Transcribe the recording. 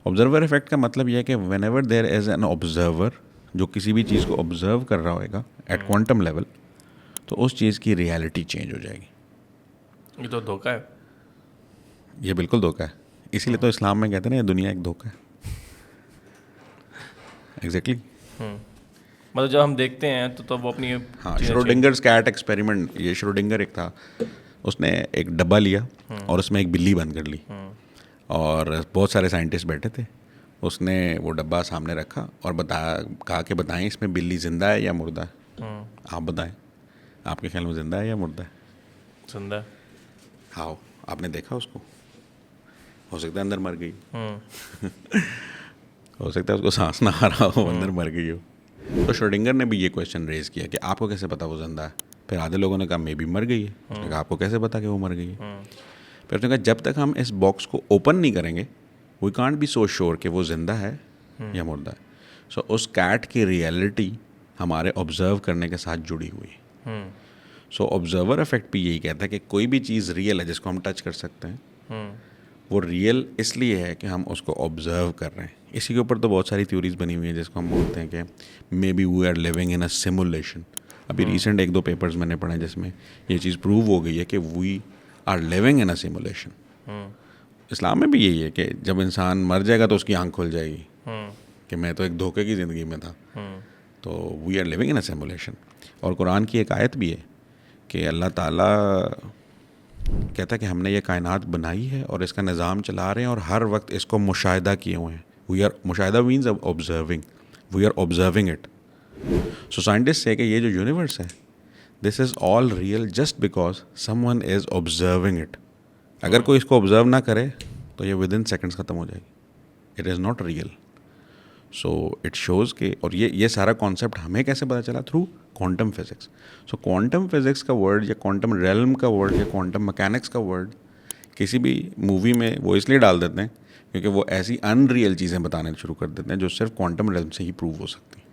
Observer effect का मतलब यह है कि whenever there is an observer जो किसी भी चीज़ को ऑब्जर्व कर रहा होगा एट क्वांटम लेवल, तो उस चीज़ की रियलिटी चेंज हो जाएगी। ये तो धोखा है। ये बिल्कुल धोखा है, इसीलिए तो इस्लाम में कहते हैं ना ये दुनिया एक धोखा है। एग्जैक्टली मतलब जब हम देखते हैं तो वो अपनी हाँ, चीज़ें श्रोडिंगर्स कैट एक्सपेरिमेंट, ये श्रोडिंगर एक था, उसने एक डब्बा लिया और उसमें एक बिल्ली बंद कर ली और बहुत सारे साइंटिस्ट बैठे थे। उसने वो डब्बा सामने रखा और कहा कि बताएं इसमें बिल्ली ज़िंदा है या मुर्दा है। आप बताएं, आपके ख्याल में ज़िंदा है या मुर्दा है? जिंदा। हाँ, आपने देखा उसको? हो सकता है अंदर मर गई, हो सकता है उसको सांस ना आ रहा हो, अंदर मर गई हो। तो श्रोडिंगर ने भी ये क्वेश्चन रेज किया कि आपको कैसे पता वो जिंदा है? फिर आधे लोगों ने कहा मे बी मर गई है। उसने कहा आपको कैसे पता कि वो मर गई है? फिर उसने कहा जब तक हम इस बॉक्स को ओपन नहीं करेंगे we can't be so sure कि वो जिंदा है या मुर्दा है। सो उस कैट की रियलिटी हमारे ऑब्जर्व करने के साथ जुड़ी हुई है। सो ऑब्जर्वर इफेक्ट भी यही कहता है कि कोई भी चीज़ रियल है जिसको हम टच कर सकते हैं, वो रियल इसलिए है कि हम उसको ऑब्जर्व कर रहे हैं। इसी के ऊपर तो बहुत सारी थ्योरीज बनी हुई हैं जिसको हम बोलते हैं कि maybe we are living in a simulation. अभी रिसेंट 1-2 पेपर्स मैंने पढ़े जिसमें ये चीज़ प्रूव हो गई है कि we are living in a simulation. इस्लाम में भी यही है कि जब इंसान मर जाएगा तो उसकी आंख खुल जाएगी कि मैं तो एक धोखे की ज़िंदगी में था। तो we are living in a simulation. और कुरान की एक आयत भी है कि अल्लाह ताला कहता है कि हमने ये कायनात बनाई है और इसका निज़ाम चला रहे हैं और हर वक्त इसको मुशाहिदा किए हुए हैं। वी आर, मुशाहिदा means observing, we are observing it. So scientist say कि ये जो यूनिवर्स है this is all real just because someone is observing it. अगर कोई इसको ऑब्जर्व ना करे तो ये विद इन सेकेंड्स ख़त्म हो जाएगी। It is not real. So it shows के, और ये सारा कॉन्सेप्ट हमें कैसे पता चला? Through quantum physics. सो क्वांटम फिज़िक्स का वर्ड या क्वांटम रेल्म का वर्ड या क्वांटम मैकेनिक्स का वर्ड किसी भी मूवी में वो इसलिए डाल देते हैं क्योंकि वो ऐसी अनरियल चीज़ें बताने शुरू कर देते हैं जो सिर्फ क्वांटम रेल्म से ही प्रूव हो सकती हैं।